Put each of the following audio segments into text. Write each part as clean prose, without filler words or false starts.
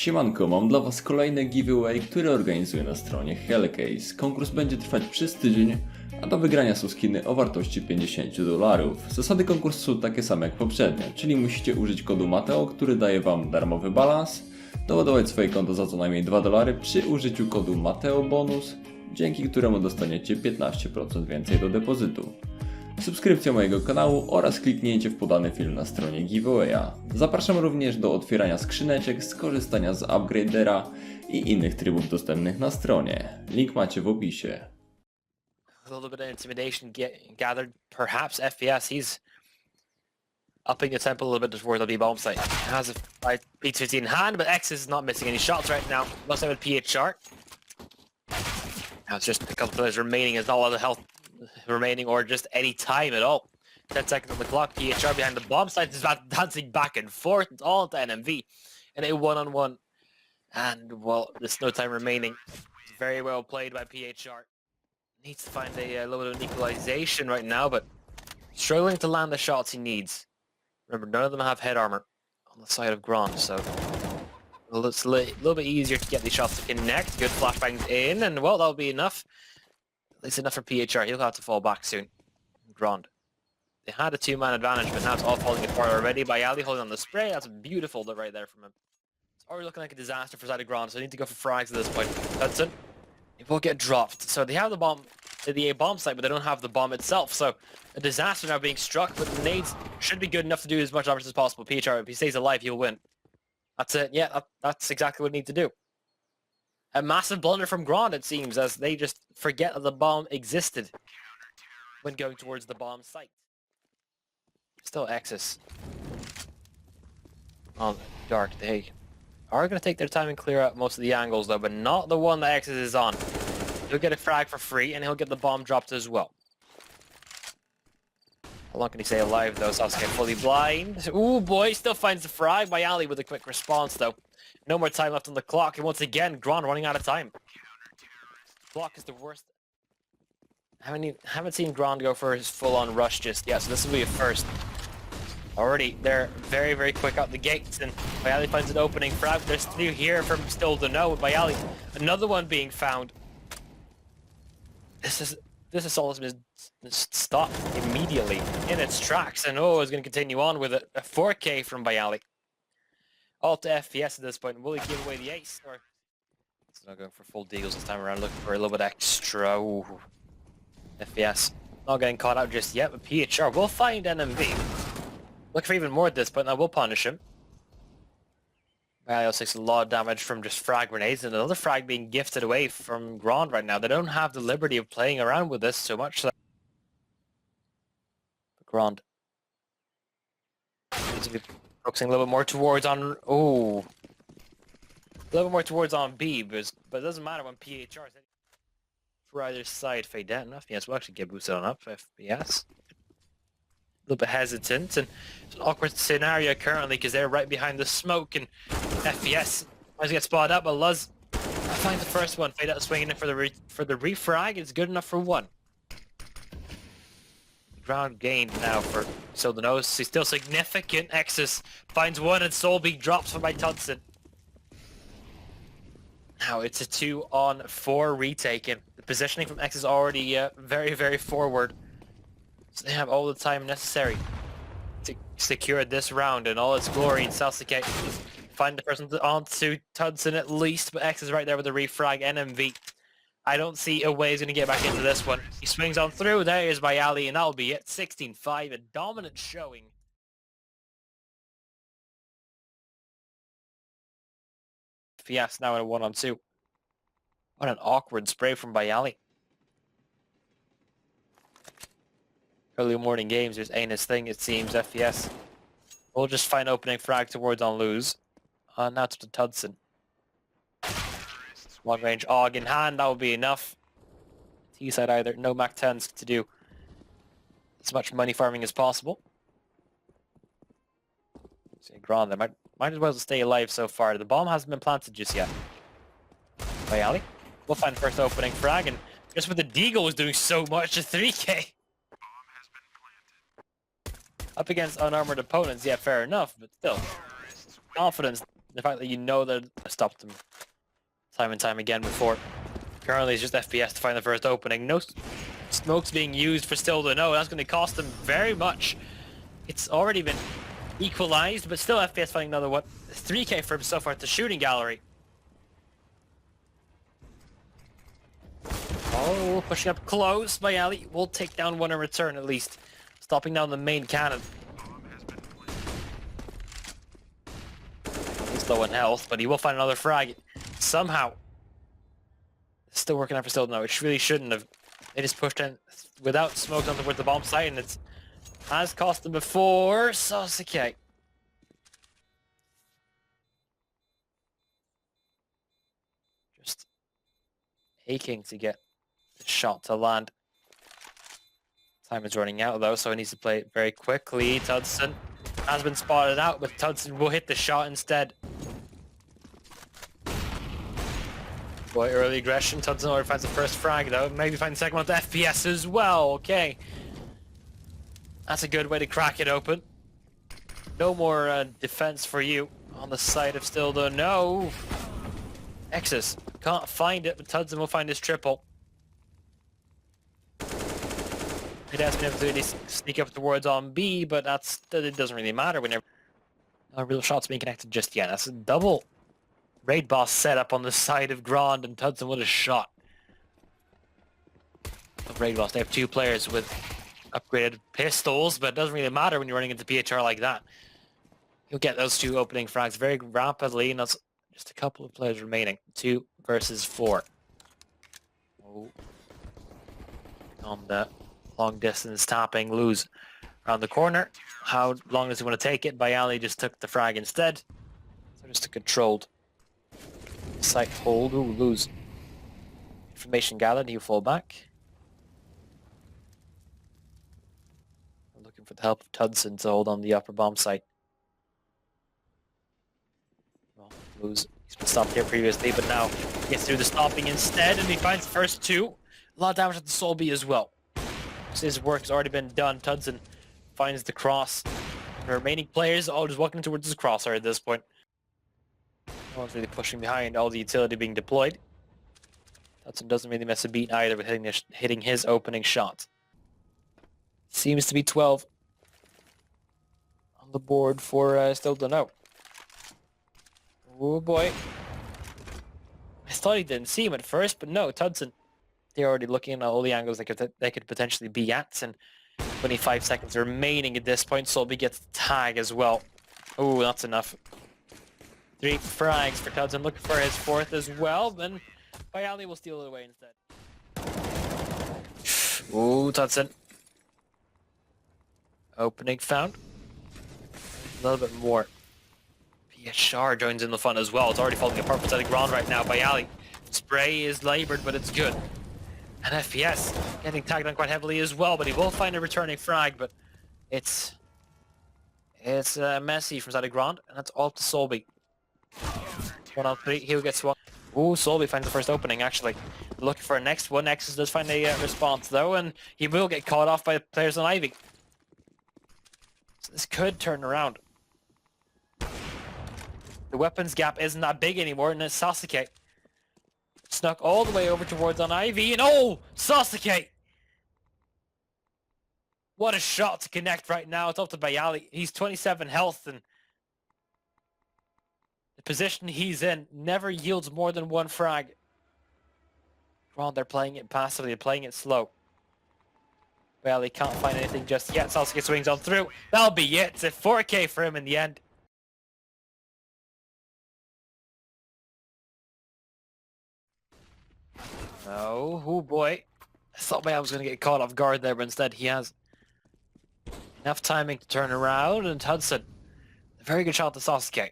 Siemanko, mam dla Was kolejny giveaway, który organizuję na stronie Hellcase. Konkurs będzie trwać przez tydzień, a do wygrania są skiny o wartości $50. Zasady konkursu są takie same jak poprzednio, czyli musicie użyć kodu matheo, który daje Wam darmowy balans, doładować swoje konto za co najmniej $2 przy użyciu kodu matheobonus, dzięki któremu dostaniecie 15% więcej do depozytu. Subskrypcja mojego kanału oraz kliknięcie w podany film na stronie giveawaya. Zapraszam również do otwierania skrzyneczek, skorzystania z upgradera i innych trybów dostępnych na stronie. Link macie w opisie. A little bit of intimidation gathered. Perhaps FPS, he's upping the tempo a little bit towards the B bomb site. Has a P2 in hand, but X is not missing any shots right now. Must have a PHR. Now it's just a couple players remaining. There's not a lot of health remaining or just any time at all. 10 seconds on the clock. PHR behind the bomb site is dancing back and forth. It's all to NMV. And a one-on-one. And, well, there's no time remaining. Very well played by PHR. Needs to find a little bit of equalization right now, but struggling to land the shots he needs. Remember, none of them have head armor on the side of Grand, so it's a little bit easier to get these shots to connect. Good flashbangs in, and well, that'll be enough. At least enough for PHR. He'll have to fall back soon. Grand. They had a two-man advantage, but now it's all falling apart already. Byali holding on the spray. That's beautiful right there from him. It's already looking like a disaster for side of Grand, so they need to go for frags at this point. Tudson. It will get dropped. So they have the bomb, the A bomb site, but they don't have the bomb itself. So a disaster now being struck, but the nades should be good enough to do as much damage as possible. PHR, if he stays alive, he'll win. That's it. Yeah, that's exactly what we need to do. A massive blunder from Grand, it seems, as they just forget that the bomb existed when going towards the bomb site. Still X's. On dark, they are going to take their time and clear out most of the angles though, but not the one that X's is on. He'll get a frag for free and he'll get the bomb dropped as well. How long can he stay alive though? Sasuke fully blind. Ooh boy, still finds the frag. Byali with a quick response though. No more time left on the clock, and once again, Grand running out of time. Clock is the worst. Haven't seen Grand go for his full-on rush just yet, so this will be a first. Already, they're very, very quick out the gates, and Byali finds an opening frag. There's two here from Styl Dunów. Byali, another one being found. This assault has been stopped immediately in its tracks, and it's going to continue on with a 4K from Byali. All to FPS at this point. Will he give away the ace? Or it's not going for full deals this time around, looking for a little bit extra. Ooh. FPS. Not getting caught out just yet, but PHR will find NMV. Look for even more at this point, and I will punish him. Byali takes a lot of damage from just frag grenades, and another frag being gifted away from Grand right now. They don't have the liberty of playing around with this so much. So Grand needs to be focusing a little bit more towards on... Oh. A little bit more towards on B, but it doesn't matter when PHR is for either side. Fade down enough. Yes, we'll actually get boosted on up. FPS. A little bit hesitant, and it's an awkward scenario currently because they're right behind the smoke, and FPS tries to get spotted up, but Luz finds the first one. Fade out swinging in for the refrag. It's good enough for one. Ground gained now for Styl Dunów. He's still significant. X's finds one, and Soyb drops by Tudson. Now it's a 2-on-4 retake, and the positioning from X is already very, very forward. So they have all the time necessary to secure this round in all its glory. And Sasuke find the person onto Tudson at least, but X is right there with the refrag. NMV. I don't see a way he's going to get back into this one. He swings on through. There is Byali, and that'll be it. 16-5, a dominant showing. FPS now in a 1-on-2. What an awkward spray from Byali. Early morning games, there's Anus thing, it seems. FPS. We'll just find opening frag towards on lose. Now it's to Tudson. Long range AUG in hand, that will be enough. T side either, no Mac 10s to do as much money farming as possible. See, Grand, they might as well stay alive so far. The bomb hasn't been planted just yet. Byali. We'll find first opening frag, and just with the Deagle was doing so much, just 3k. Up against unarmored opponents, yeah, fair enough, but still. Confidence The fact that you know that I stopped them time and time again before. Currently it's just FPS to find the first opening. No smokes being used for Styl Dunów. That's going to cost them very much. It's already been equalized, but still FPS finding another, what, 3k for him so far at the shooting gallery. Oh, pushing up close. Byali will take down one in return at least. Stopping down the main cannon. He's low on health, but he will find another frag. Somehow. Still working out for Styl Dunów, which really shouldn't have. They just pushed in without smoke on towards the bomb site, and it has cost them before. Sasuke. Just aching to get the shot to land. Time is running out though, so he needs to play it very quickly. Tudson has been spotted out, but Tudson will hit the shot instead. Boy, early aggression. Tudson already finds the first frag though. Maybe find the second one with FPS as well. Okay. That's a good way to crack it open. No more defense for you on the side of Styl Dunów. No. X's. Can't find it, but Tudson will find his triple. It has been able to really sneak up towards on B, but it doesn't really matter whenever no real shots being connected just yet. That's a double raid boss setup on the side of Grand, and Tudson with a shot. Raid boss, they have two players with upgraded pistols, but it doesn't really matter when you're running into PHR like that. You'll get those two opening frags very rapidly, and that's just a couple of players remaining. 2 versus 4. Oh. On the long distance tapping, lose around the corner. How long does he want to take it? Byali just took the frag instead. So just a controlled site hold. Ooh, lose. Information gathered, he'll fall back. We're looking for the help of Tudson to hold on the upper bomb site. Well, lose. He's been stopped here previously, but now he gets through the stopping instead, and he finds the first 2. A lot of damage at the Soyb as well. His work has already been done. Tudson finds the cross. The remaining players all just walking towards his crosshair at this point. No one's really pushing behind, all the utility being deployed. Tudson doesn't really miss a beat either with hitting his opening shot. Seems to be 12 on the board for Styl Dunów. Oh boy. I thought he didn't see him at first, but no, Tudson. They're already looking at all the angles they could potentially be at, and 25 seconds remaining at this point. Soyb gets the tag as well. Oh, that's enough. 3 frags for Tudson, looking for his 4th as well. Then Byali will steal it away instead. Oh, Tudson. Opening found. A little bit more. PHR joins in the fun as well. It's already falling apart beside the ground right now. Byali. Spray is labored, but it's good. And FPS getting tagged on quite heavily as well, but he will find a returning frag, but it's messy from side of Grand, and that's all to Soyb. 1 on 3, he'll get swung. Ooh, Soyb finds the first opening, actually. Looking for a next one. Nexus does find a response, though, and he will get caught off by the players on Ivy. So this could turn around. The weapons gap isn't that big anymore, and it's Sasuke. Snuck all the way over towards on Ivy, and oh! Sasuke! What a shot to connect right now. It's up to Byali. He's 27 health, and the position he's in never yields more than 1 frag. Well, they're playing it passively, they're playing it slow. Byali can't find anything just yet. Sasuke swings on through. That'll be it. It's a 4k for him in the end. No, oh boy. I thought I was going to get caught off guard there, but instead he has enough timing to turn around, and Tudson, a very good shot to Sasuke.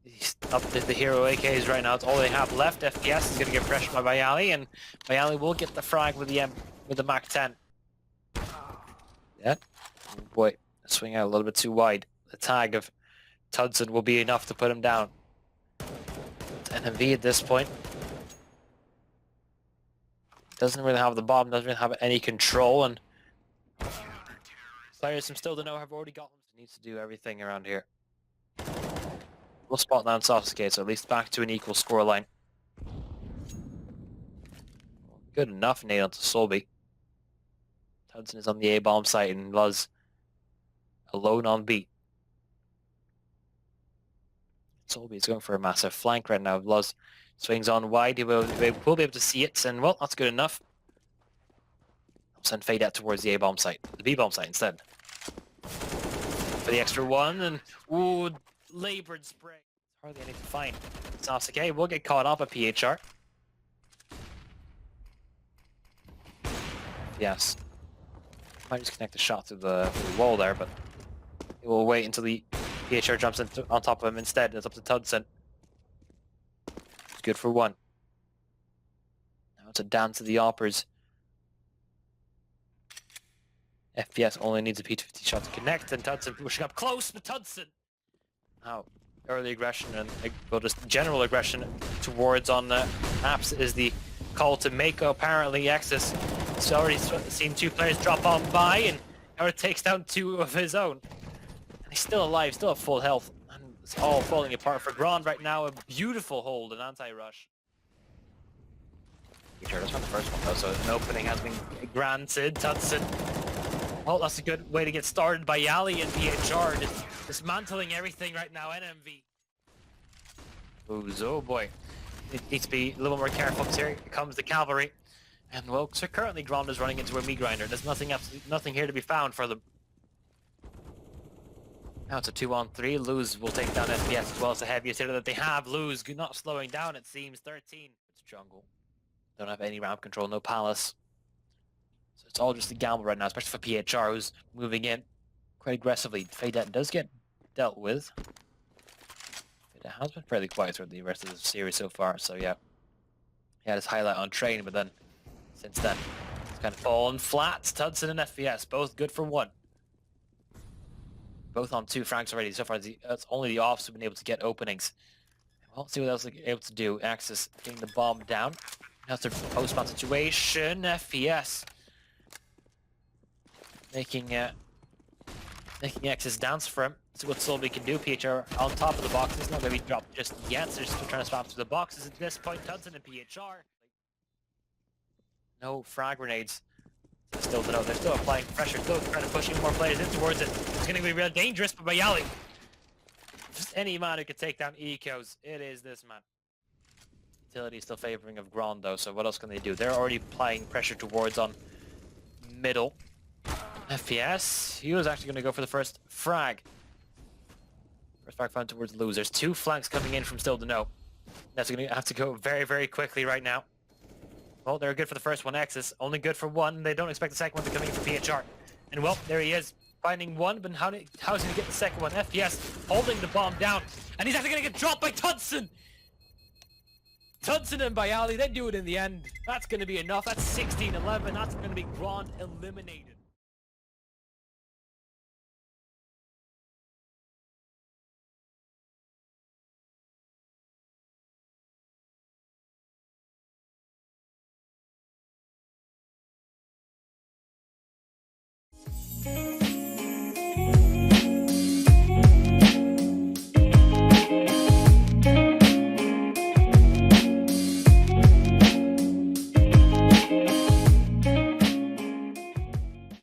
He's up to the hero AKs right now. It's all they have left. FPS is going to get pressured by Byali, and Byali will get the frag with the Mach 10. Yeah. Oh boy, swing out a little bit too wide. The tag of Tudson will be enough to put him down. It's NMV at this point. Doesn't really have the bomb, doesn't really have any control, and players from Styl Dunów have already got him. He needs to do everything around here. We'll spot down Sasuke, so at least back to an equal scoreline. Good enough nade onto Soyb. Tudson is on the A-bomb site and Luz alone on B. Soyb is going for a massive flank right now. Luz swings on wide. He will be able to see it, and well, that's good enough. I'll send Fade out towards the A-bomb site. The B-bomb site instead. For the extra one, and ooh, labored spray. Hardly anything to find. Sasuke will get caught up at PHR. Yes. Might just connect the shot to the wall there, but he will wait until the PHR jumps on top of him instead. It's up to Tudson. It's good for one. Now it's a down to the Oppers. FPS only needs a P250 shot to connect, and Tudson pushing up close, but Tudson! Now, early aggression and well, just general aggression towards on apps is the call to make. Apparently, Exis has already seen two players drop on by, and now it takes down two of his own. And he's still alive, still at full health, and it's all falling apart for Grand right now. A beautiful hold, an anti-rush. That's not the first one though, so an opening has been granted. Tudson. Oh, that's a good way to get started by Yali and PHR. Just dismantling everything right now, NMV. Oh boy. It needs to be a little more careful. Here comes the cavalry. And well, so currently Grand is running into a meat grinder. There's nothing here to be found for them. Now it's a 2-on-3. Luz will take down FPS as well. It's the heaviest hitter that they have. Luz not slowing down, it seems. 13. It's jungle. Don't have any ramp control, no palace. So it's all just a gamble right now, especially for PHR, who's moving in quite aggressively. Fade does get dealt with. It has been fairly quiet throughout the rest of the series so far, so yeah. He had his highlight on train, but then, since then, it's kind of fallen flat. Tudson and FPS, both good for one. Both on 2 frags already. So far, it's only the offs who've been able to get openings. Well, let's see what else they're able to do. Axis getting the bomb down. Now it's their post-spawn situation. FPS making Axis dance for him. See what Soyb can do. PHR on top of the box. It's not going to be dropped just yet. So they're still trying to spam through the boxes at this point. Tudson and PHR. No frag grenades. Still Dunów. They're still applying pressure. Still trying to push in more players in towards it. It's going to be real dangerous, but Byali. Just any man who can take down Ecos. It is this man. Utility is still favoring of Grand though, so what else can they do? They're already applying pressure towards on middle. FPS, he was actually going to go for the first frag. First frag found towards Luz. There's 2 flanks coming in from Styl Dunów. That's going to have to go very, very quickly right now. Well, they're good for the first one, Exis. Only good for one. They don't expect the second one to come in for PHR. And well, there he is. Finding one, but how's he going to get the second one? FPS holding the bomb down. And he's actually going to get dropped by Tudson! Tudson and Byali, they do it in the end. That's going to be enough. That's 16-11. That's going to be Grand eliminated.